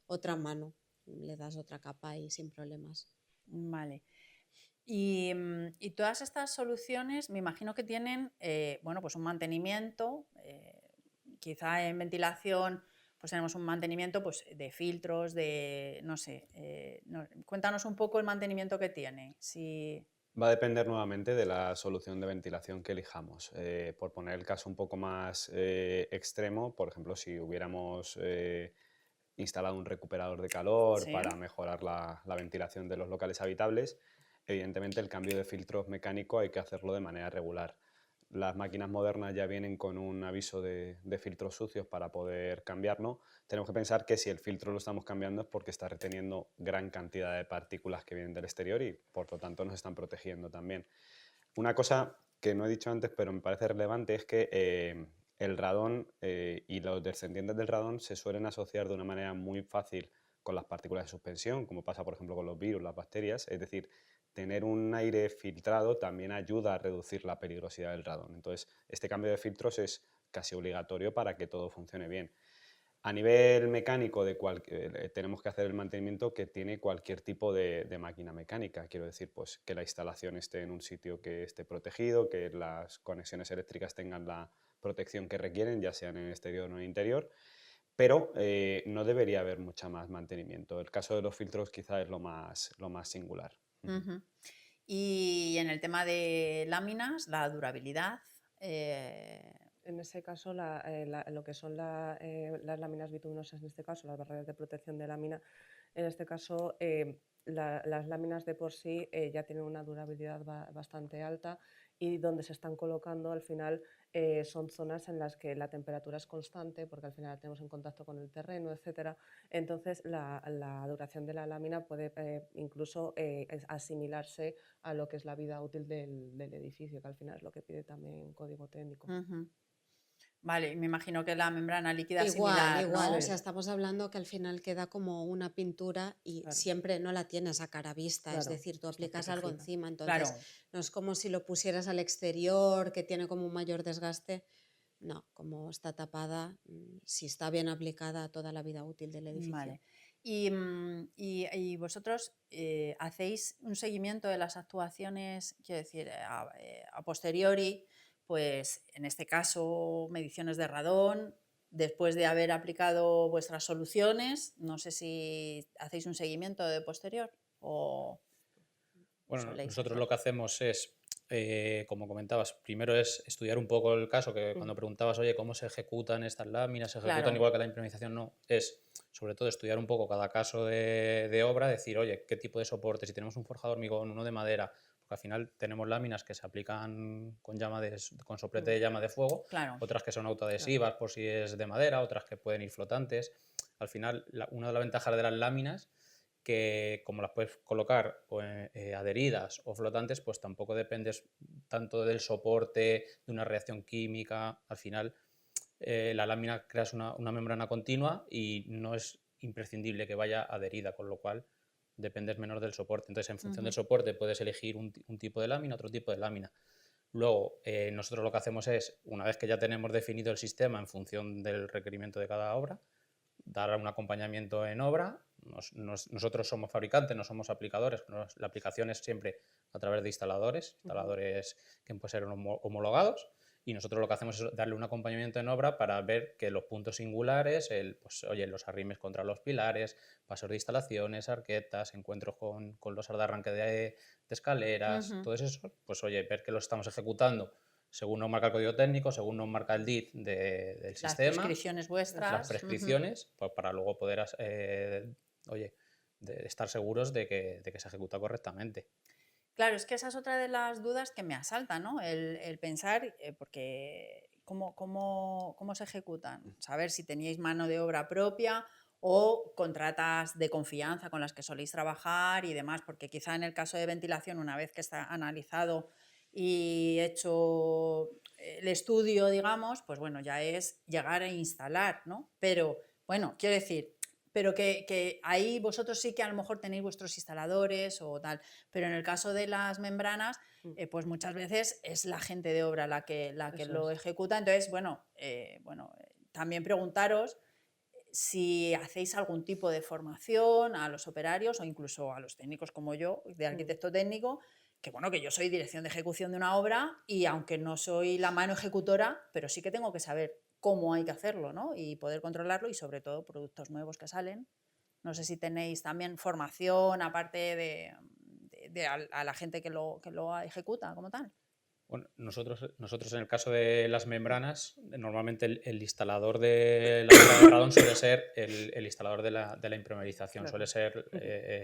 Speaker 5: otra mano. Le das otra capa y sin problemas.
Speaker 1: Vale. Y todas estas soluciones me imagino que tienen bueno, pues un mantenimiento, quizá en ventilación pues tenemos un mantenimiento pues, de filtros, de no sé, cuéntanos un poco el mantenimiento que tiene. Si...
Speaker 3: Va a depender nuevamente de la solución de ventilación que elijamos. Por poner el caso un poco más extremo, por ejemplo, si hubiéramos instalado un recuperador de calor
Speaker 1: ¿Sí?
Speaker 3: para mejorar la ventilación de los locales habitables, evidentemente el cambio de filtros mecánico hay que hacerlo de manera regular. Las máquinas modernas ya vienen con un aviso de filtros sucios para poder cambiarlo. Tenemos que pensar que si el filtro lo estamos cambiando es porque está reteniendo gran cantidad de partículas que vienen del exterior y por lo tanto nos están protegiendo también. Una cosa que no he dicho antes, pero me parece relevante, es que el radón y los descendientes del radón se suelen asociar de una manera muy fácil con las partículas de suspensión, como pasa por ejemplo con los virus, las bacterias. Es decir, tener un aire filtrado también ayuda a reducir la peligrosidad del radón. Entonces, este cambio de filtros es casi obligatorio para que todo funcione bien. A nivel mecánico, tenemos que hacer el mantenimiento que tiene cualquier tipo de máquina mecánica. Quiero decir, pues que la instalación esté en un sitio que esté protegido, que las conexiones eléctricas tengan la protección que requieren, ya sean en el exterior o en el interior, pero no debería haber mucha más mantenimiento. El caso de los filtros quizá es lo más singular. Ujú.
Speaker 1: Ujú. Y en el tema de láminas, la durabilidad. eh,
Speaker 4: En ese caso, lo que son las láminas bituminosas, en este caso, las barreras de protección de lámina, en este caso, las láminas de por sí ya tienen una durabilidad bastante alta y donde se están colocando al final son zonas en las que la temperatura es constante porque al final la tenemos en contacto con el terreno, etcétera. Entonces la duración de la lámina puede incluso asimilarse a lo que es la vida útil del edificio, que al final es lo que pide también código técnico.
Speaker 1: ujú. Vale, y me imagino que la membrana líquida
Speaker 5: Igual,
Speaker 1: similar,
Speaker 5: igual, o
Speaker 1: ¿no?
Speaker 4: Sí,
Speaker 5: sea, estamos hablando que al final queda como una pintura y
Speaker 4: claro,
Speaker 5: siempre no la tienes a cara vista, es
Speaker 4: claro,
Speaker 5: decir, tú
Speaker 4: está
Speaker 5: aplicas algo
Speaker 4: protegida.
Speaker 5: encima, entonces
Speaker 1: Claro,
Speaker 5: no es como si lo pusieras al exterior, que tiene como un mayor desgaste, no, como está tapada, si está bien aplicada toda la vida útil del edificio.
Speaker 1: vale. Y vosotros hacéis un seguimiento de las actuaciones, quiero decir, a posteriori, pues en este caso mediciones de radón, después de haber aplicado vuestras soluciones, no sé si hacéis un seguimiento de posterior o
Speaker 2: Bueno,
Speaker 1: soléis
Speaker 2: nosotros
Speaker 1: hacer.
Speaker 2: lo que hacemos es, como comentabas, primero es estudiar un poco el caso, que cuando preguntabas, oye, ¿cómo se ejecutan estas láminas? ¿Se ejecutan
Speaker 1: Claro,
Speaker 2: igual que la impermeabilización? No, es sobre todo estudiar un poco cada caso de obra, decir, oye, ¿qué tipo de soporte? Si tenemos un forjado de hormigón, uno de madera, porque al final tenemos láminas que se aplican con soplete de llama de fuego,
Speaker 1: claro.
Speaker 2: otras que son
Speaker 4: Claro.
Speaker 2: autoadhesivas por si es de madera, otras que pueden ir flotantes. Al final, una de las ventajas de las láminas que como las puedes colocar adheridas o flotantes, pues tampoco dependes tanto del soporte, de una reacción química. Al final, la lámina creas una membrana continua y no es imprescindible que vaya adherida, con lo cual dependes menos del soporte. Entonces, en función del soporte puedes elegir un tipo de lámina, otro tipo de lámina. Luego, nosotros lo que hacemos es, una vez que ya tenemos definido el sistema en función del requerimiento de cada obra, dar un acompañamiento en obra. Nosotros somos fabricantes, no somos aplicadores. La aplicación es siempre a través de instaladores que pueden ser homologados, y nosotros lo que hacemos es darle un acompañamiento en obra para ver que los puntos singulares, los arrimes contra los pilares, pasos de instalaciones, arquetas, encuentros con los de arranque de escaleras, todo eso, pues oye, ver que lo estamos ejecutando según nos marca el código técnico, según nos marca el DIT del
Speaker 1: Las
Speaker 2: sistema.
Speaker 1: prescripciones vuestras.
Speaker 2: Las prescripciones, pues para luego poder estar seguros de que se ejecuta correctamente.
Speaker 1: Claro, es que esa es otra de las dudas que me asalta, ¿no? El pensar, porque ¿cómo se ejecutan? Saber si teníais mano de obra propia o contratas de confianza con las que soléis trabajar y demás, porque quizá en el caso de ventilación, una vez que está analizado y hecho el estudio, digamos, pues bueno, ya es llegar a instalar, ¿no? Pero bueno, quiero decir, pero que ahí vosotros sí que a lo mejor tenéis vuestros instaladores o tal, pero en el caso de las membranas, pues muchas veces es la gente de obra la que lo ejecuta. Entonces, también preguntaros si hacéis algún tipo de formación a los operarios o incluso a los técnicos como yo, de arquitecto técnico, que bueno, que yo soy dirección de ejecución de una obra y aunque no soy la mano ejecutora, pero sí que tengo que saber cómo hay que hacerlo, ¿no? Y poder controlarlo y sobre todo productos nuevos que salen. No sé si tenéis también formación aparte de a la gente que lo ejecuta como tal.
Speaker 2: Bueno, nosotros en el caso de las membranas, normalmente el instalador de la membrana de radón suele ser el instalador de la impermeabilización, suele ser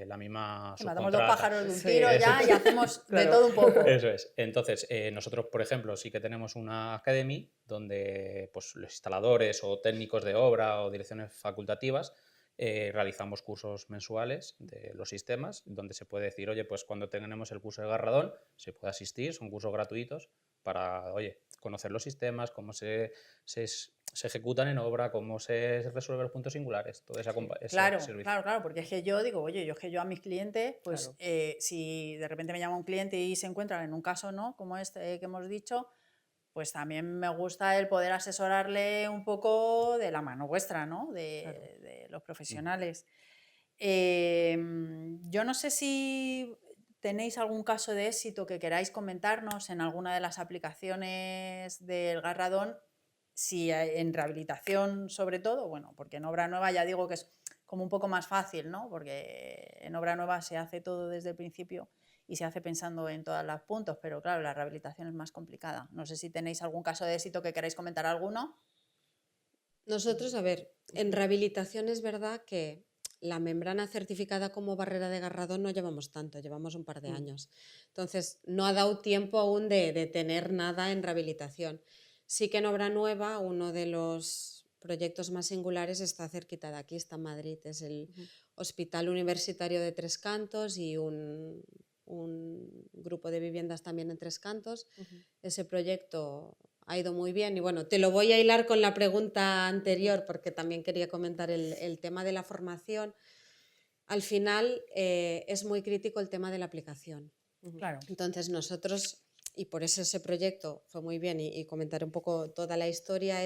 Speaker 2: la misma
Speaker 1: Que matamos dos
Speaker 2: subcontrata.
Speaker 1: pájaros de un tiro ya y hacemos de todo un poco.
Speaker 2: Eso es. Entonces, nosotros, por ejemplo, sí que tenemos una academy donde pues, los instaladores o técnicos de obra o direcciones facultativas realizamos cursos mensuales de los sistemas, donde se puede decir, oye, pues cuando tenemos el curso de Garradón, se puede asistir, son cursos gratuitos para, oye, conocer los sistemas, cómo se ejecutan en obra, cómo se resuelven los puntos singulares, todo ese servicio.
Speaker 1: Claro, porque es que yo digo, oye, yo a mis clientes, pues si de repente me llama un cliente y se encuentran en un caso, ¿no? Como este que hemos dicho, pues también me gusta el poder asesorarle un poco de la mano vuestra, ¿no? De los profesionales. Yo no sé si tenéis algún caso de éxito que queráis comentarnos en alguna de las aplicaciones del Garradón, si en rehabilitación sobre todo, bueno, porque en obra nueva ya digo que es como un poco más fácil, ¿no? Porque en obra nueva se hace todo desde el principio y se hace pensando en todos los puntos, pero claro, la rehabilitación es más complicada. No sé si tenéis algún caso de éxito que queráis comentar alguno.
Speaker 5: Nosotros, a ver, en rehabilitación es verdad que la membrana certificada como barrera de Garradón no llevamos tanto, llevamos un par de años. Entonces, no ha dado tiempo aún de tener nada en rehabilitación. Sí que en obra nueva, uno de los proyectos más singulares está cerquita de aquí, está en Madrid, es el Hospital Universitario de Tres Cantos y un grupo de viviendas también en Tres Cantos. Ese proyecto ha ido muy bien y bueno, te lo voy a hilar con la pregunta anterior porque también quería comentar el tema de la formación. Al final es muy crítico el tema de la aplicación.
Speaker 1: Claro.
Speaker 5: Entonces nosotros, y por eso ese proyecto fue muy bien y comentar un poco toda la historia,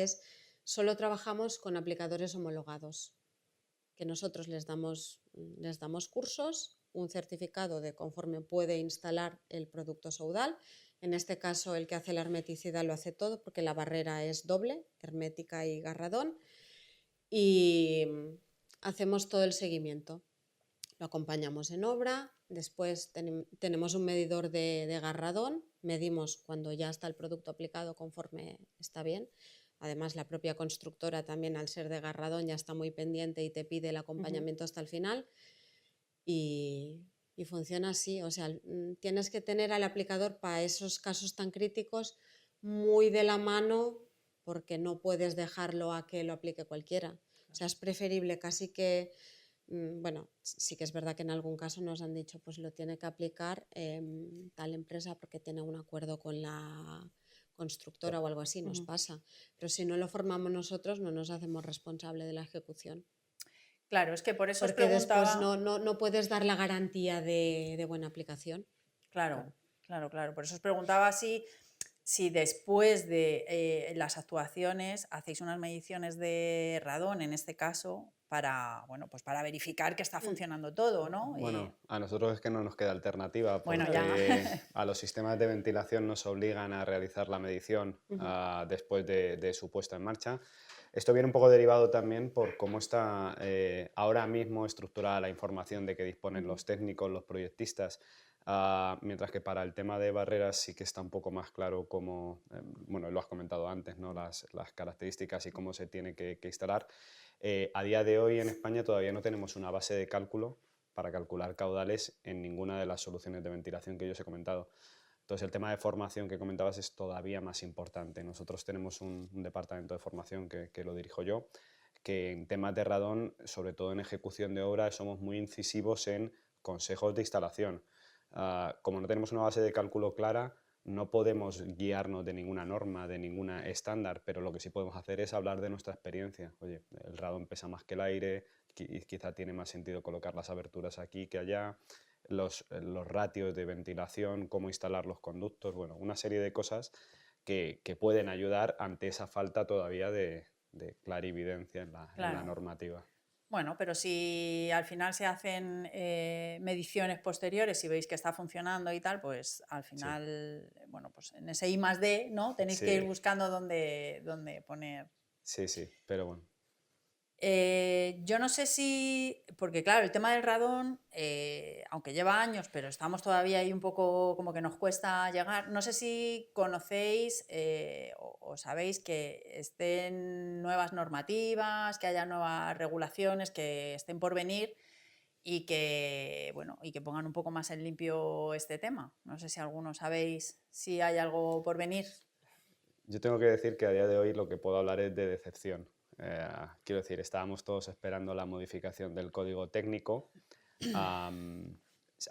Speaker 5: solo trabajamos con aplicadores homologados, que nosotros les damos cursos, un certificado de conforme puede instalar el producto Soudal. En este caso, el que hace la hermeticidad lo hace todo porque la barrera es doble, hermética y Garradón, y hacemos todo el seguimiento. Lo acompañamos en obra, después tenemos un medidor de Garradón, medimos cuando ya está el producto aplicado conforme está bien. Además, la propia constructora también, al ser de Garradón, ya está muy pendiente y te pide el acompañamiento hasta el final. Y funciona así, o sea, tienes que tener al aplicador para esos casos tan críticos muy de la mano porque no puedes dejarlo a que lo aplique cualquiera. O sea, es preferible casi que Bueno, sí que es verdad que en algún caso nos han dicho, pues lo tiene que aplicar tal empresa porque tiene un acuerdo con la constructora o algo así, nos
Speaker 1: Ujú.
Speaker 5: pasa. Pero si no lo formamos nosotros, no nos hacemos responsable de la ejecución.
Speaker 1: Claro, es que por eso os
Speaker 5: Porque después
Speaker 1: preguntaba.
Speaker 5: no puedes dar la garantía de buena aplicación.
Speaker 1: Claro, claro. Por eso os preguntaba si después de las actuaciones hacéis unas mediciones de radón, en este caso, para, bueno, pues para verificar que está
Speaker 5: Mm.
Speaker 1: funcionando todo, ¿no?
Speaker 3: Bueno, a nosotros es que no nos queda alternativa
Speaker 1: Bueno, ya.
Speaker 3: porque a los sistemas de ventilación nos obligan a realizar la medición después de su puesta en marcha. Esto viene un poco derivado también por cómo está ahora mismo estructurada la información de que disponen los técnicos, los proyectistas, mientras que para el tema de barreras sí que está un poco más claro cómo, bueno, lo has comentado antes, ¿no? Las características y cómo se tiene que instalar. A día de hoy en España todavía no tenemos una base de cálculo para calcular caudales en ninguna de las soluciones de ventilación que yo os he comentado. Entonces el tema de formación que comentabas es todavía más importante. Nosotros tenemos un departamento de formación que lo dirijo yo, que en temas de radón, sobre todo en ejecución de obra, somos muy incisivos en consejos de instalación. Como no tenemos una base de cálculo clara, no podemos guiarnos de ninguna norma, de ninguna estándar, pero lo que sí podemos hacer es hablar de nuestra experiencia. Oye, el radón pesa más que el aire, quizá tiene más sentido colocar las aberturas aquí que allá, los ratios de ventilación, cómo instalar los conductos, bueno, una serie de cosas que pueden ayudar ante esa falta todavía de clarividencia en la
Speaker 1: Claro.
Speaker 3: normativa.
Speaker 1: Bueno, pero si al final se hacen mediciones posteriores y veis que está funcionando y tal, pues al final, bueno, pues en ese I+D, ¿no? Tenéis que ir
Speaker 3: Sí,
Speaker 1: buscando dónde poner.
Speaker 3: sí, pero bueno.
Speaker 1: Yo no sé si, porque claro, el tema del radón, aunque lleva años, pero estamos todavía ahí un poco como que nos cuesta llegar, no sé si conocéis o sabéis que estén nuevas normativas, que haya nuevas regulaciones que estén por venir y que, bueno, y que pongan un poco más en limpio este tema. No sé si alguno sabéis si hay algo por venir.
Speaker 3: Yo tengo que decir que a día de hoy lo que puedo hablar es de decepción. Quiero decir, estábamos todos esperando la modificación del código técnico. Se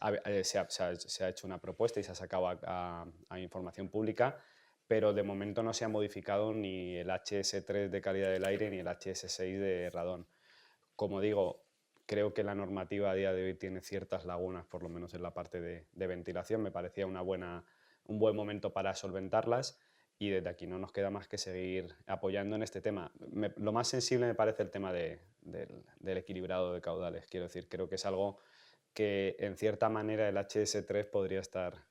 Speaker 3: ha hecho una propuesta y se ha sacado a información pública, pero de momento no se ha modificado ni el HS3 de calidad del aire ni el HS6 de radón. Como digo, creo que la normativa a día de hoy tiene ciertas lagunas, por lo menos en la parte de ventilación. Me parecía un buen momento para solventarlas y desde aquí no nos queda más que seguir apoyando en este tema. Lo más sensible me parece el tema del equilibrado de caudales. Quiero decir, creo que es algo que en cierta manera el HS3 podría estar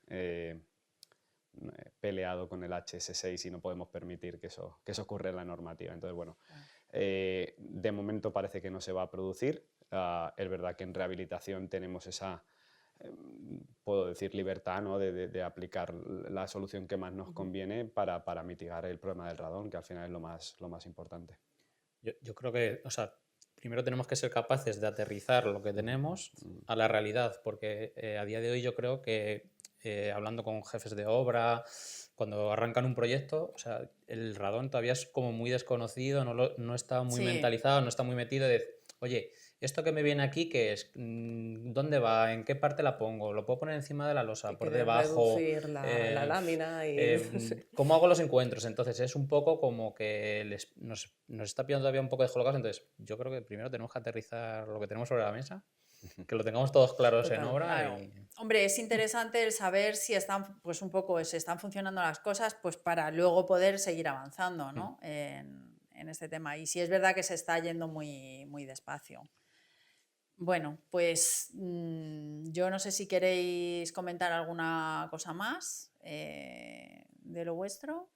Speaker 3: peleado con el HS6 y no podemos permitir que eso ocurra en la normativa. Entonces, bueno, de momento parece que no se va a producir. Es verdad que en rehabilitación tenemos esa, puedo decir, libertad, ¿no? de aplicar la solución que más nos conviene para mitigar el problema del radón, que al final es lo más importante.
Speaker 2: Yo creo que, o sea, primero tenemos que ser capaces de aterrizar lo que tenemos a la realidad, porque a día de hoy yo creo que hablando con jefes de obra, cuando arrancan un proyecto, o sea, el radón todavía es como muy desconocido, no está muy
Speaker 1: Sí.
Speaker 2: mentalizado, no está muy metido de, oye, esto que me viene aquí, ¿qué es? ¿Dónde va? ¿En qué parte la pongo? ¿Lo puedo poner encima de la losa?
Speaker 4: Y
Speaker 2: ¿Por
Speaker 4: quieres
Speaker 2: debajo?
Speaker 4: reducir la lámina
Speaker 2: ¿Cómo hago los encuentros? Entonces es un poco como que nos está pillando todavía un poco descolocados. Entonces yo creo que primero tenemos que aterrizar lo que tenemos sobre la mesa, que lo tengamos todos claros en
Speaker 4: Total,
Speaker 2: obra.
Speaker 1: Claro. Hombre, es interesante el saber si están, pues un poco, si están funcionando las cosas, pues para luego poder seguir avanzando, ¿no? En este tema. Y si es verdad que se está yendo muy, muy despacio. Bueno, pues yo no sé si queréis comentar alguna cosa más de lo vuestro.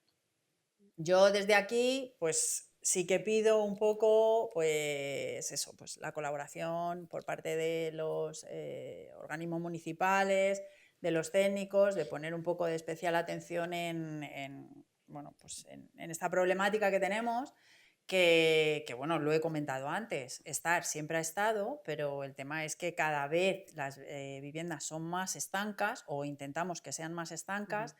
Speaker 1: Yo desde aquí, pues sí que pido un poco, pues eso, pues la colaboración por parte de los organismos municipales, de los técnicos, de poner un poco de especial atención bueno, pues en esta problemática que tenemos, que, bueno, lo he comentado antes, siempre ha estado, pero el tema es que cada vez las viviendas son más estancas o intentamos que sean más estancas.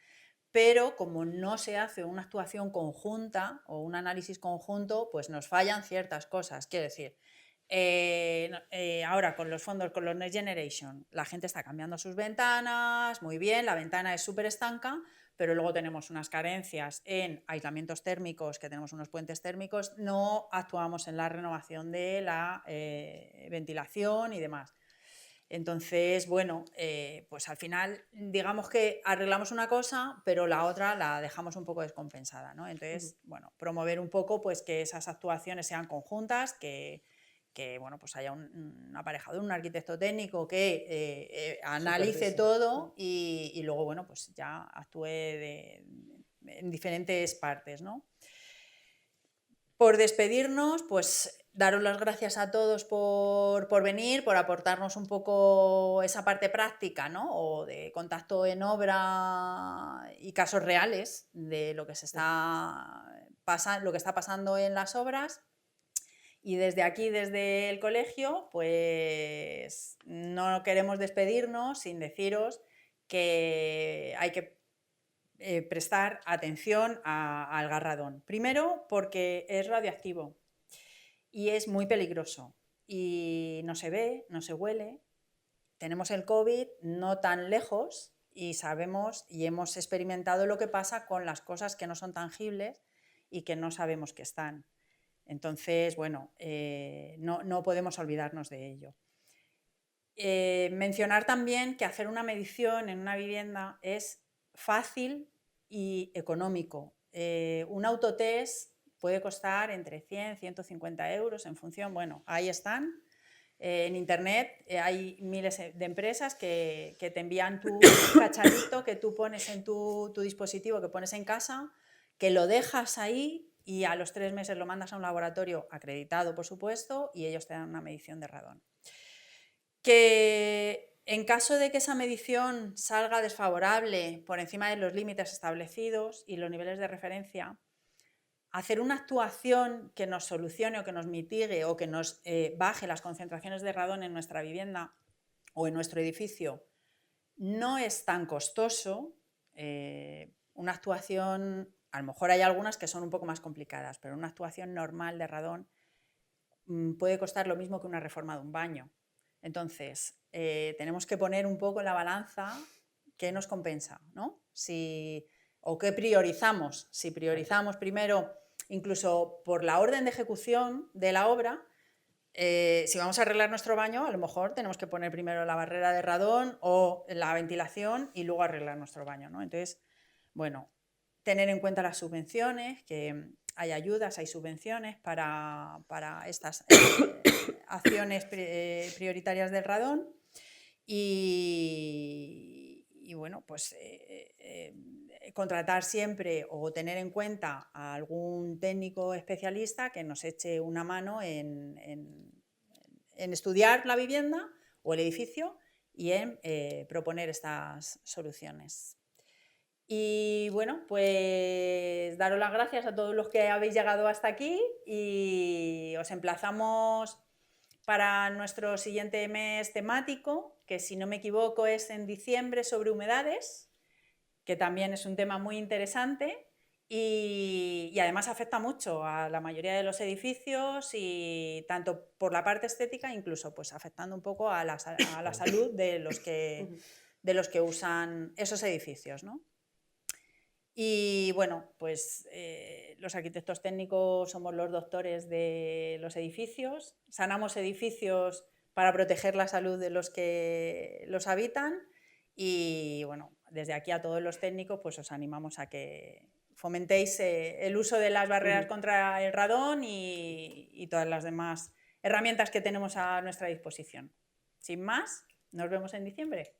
Speaker 1: Pero como no se hace una actuación conjunta o un análisis conjunto, pues nos fallan ciertas cosas. Quiero decir, Ahora con los fondos, con los Next Generation, la gente está cambiando sus ventanas, muy bien, la ventana es súper estanca, pero luego tenemos unas carencias en aislamientos térmicos, que tenemos unos puentes térmicos, no actuamos en la renovación de la ventilación y demás. Entonces, bueno, pues al final digamos que arreglamos una cosa, pero la otra la dejamos un poco descompensada, ¿no? Entonces, bueno, promover un poco pues que esas actuaciones sean conjuntas, que bueno, pues haya un aparejador, un arquitecto técnico que analice
Speaker 4: Supervise.
Speaker 1: todo y luego, bueno, pues ya actúe en diferentes partes, ¿no? Por despedirnos, pues daros las gracias a todos por venir, por aportarnos un poco esa parte práctica, ¿no? O de contacto en obra y casos reales de lo que se está lo que está pasando en las obras. Y desde aquí, desde el colegio, pues no queremos despedirnos sin deciros que hay que prestar atención al garradón. Primero, porque es radioactivo y es muy peligroso y no se ve, no se huele. Tenemos el COVID no tan lejos y sabemos y hemos experimentado lo que pasa con las cosas que no son tangibles y que no sabemos que están. Entonces, bueno, no podemos olvidarnos de ello. Mencionar también que hacer una medición en una vivienda es fácil y económico. Un autotest puede costar entre 100 y 150 euros en función, bueno, ahí están. En internet hay miles de empresas que te envían tu cacharrito que tú pones en tu dispositivo, que pones en casa, que lo dejas ahí y a los 3 meses lo mandas a un laboratorio acreditado, por supuesto, y ellos te dan una medición de radón. Que en caso de que esa medición salga desfavorable por encima de los límites establecidos y los niveles de referencia, hacer una actuación que nos solucione o que nos mitigue o que nos baje las concentraciones de radón en nuestra vivienda o en nuestro edificio no es tan costoso. Una actuación, a lo mejor hay algunas que son un poco más complicadas, pero una actuación normal de radón puede costar lo mismo que una reforma de un baño. Entonces, tenemos que poner un poco en la balanza qué nos compensa, ¿no? O qué priorizamos. Si priorizamos primero, incluso por la orden de ejecución de la obra, si vamos a arreglar nuestro baño, a lo mejor tenemos que poner primero la barrera de radón o la ventilación y luego arreglar nuestro baño, ¿no? Entonces, bueno, tener en cuenta las subvenciones, que hay ayudas, hay subvenciones para estas acciones prioritarias del radón y bueno, pues contratar siempre o tener en cuenta a algún técnico especialista que nos eche una mano en estudiar la vivienda o el edificio y en proponer estas soluciones. Y bueno, pues daros las gracias a todos los que habéis llegado hasta aquí y os emplazamos para nuestro siguiente mes temático, que si no me equivoco es en diciembre, sobre humedades, que también es un tema muy interesante y además afecta mucho a la mayoría de los edificios y tanto por la parte estética, incluso pues afectando un poco a la salud de los que usan esos edificios, ¿no? Y bueno, pues los arquitectos técnicos somos los doctores de los edificios, sanamos edificios para proteger la salud de los que los habitan y bueno, desde aquí a todos los técnicos pues os animamos a que fomentéis el uso de las barreras contra el radón y todas las demás herramientas que tenemos a nuestra disposición. Sin más, nos vemos en diciembre.